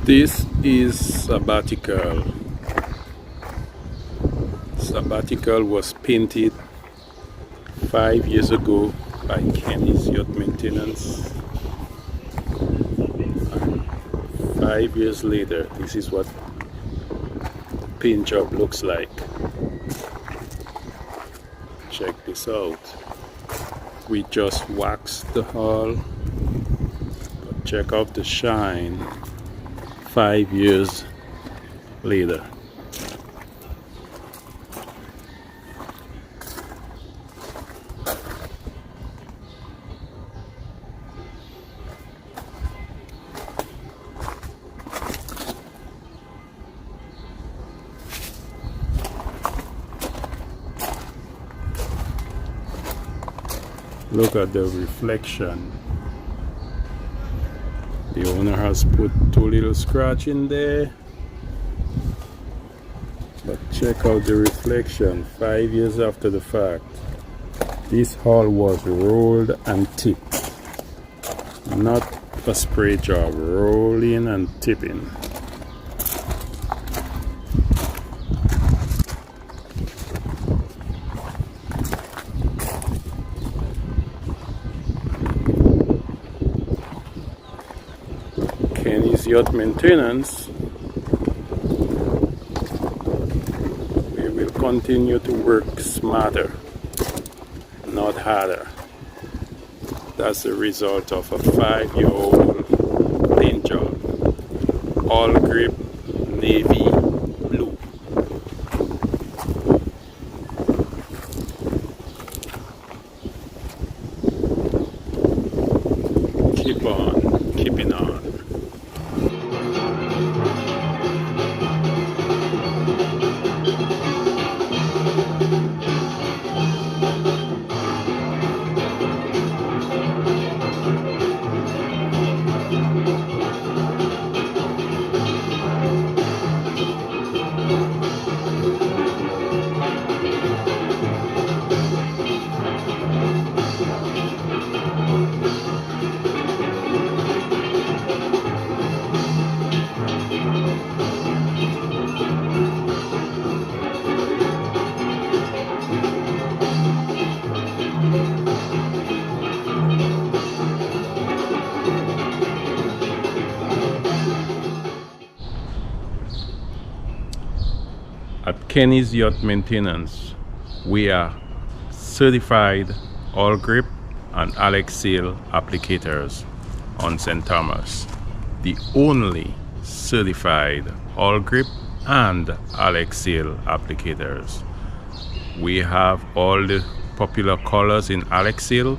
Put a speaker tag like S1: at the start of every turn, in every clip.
S1: This is Sabbatical. Sabbatical was painted 5 years ago by Kenny's Yacht Maintenance. And 5 years later, this is what the paint job looks like. Check this out. We just waxed the hull, but check out the shine 5 years later. Look at the reflection. The owner has put 2 little scratch in there, but check out the reflection 5 years after the fact. This hull was rolled and tipped, not a spray job, rolling and tipping. Kenny's Yacht Maintenance. We will continue to work smarter, not harder. That's the result of a 5-year-old paint job. Awlgrip navy blue. Keep on keeping on. At Kenny's Yacht Maintenance, we are certified Awlgrip and Alexseal applicators on St. Thomas. The only certified Awlgrip and Alexseal applicators. We have all the popular colors in Alexseal,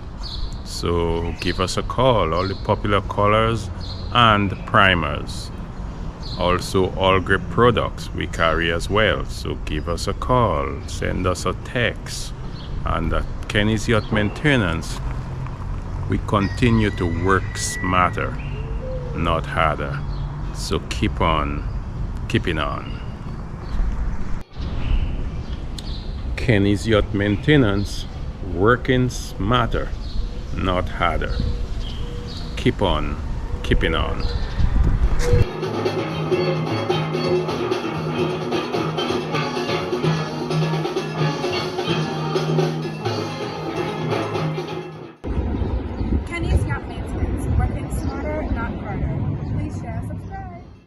S1: so give us a call. All the popular colors and primers. Also Awlgrip products we carry as well, so give us a call, send us a text. And at Kenny's Yacht Maintenance, we continue to work smarter, not harder. So keep on keeping on. Kenny's Yacht Maintenance, working smarter, not harder. Keep on keeping on.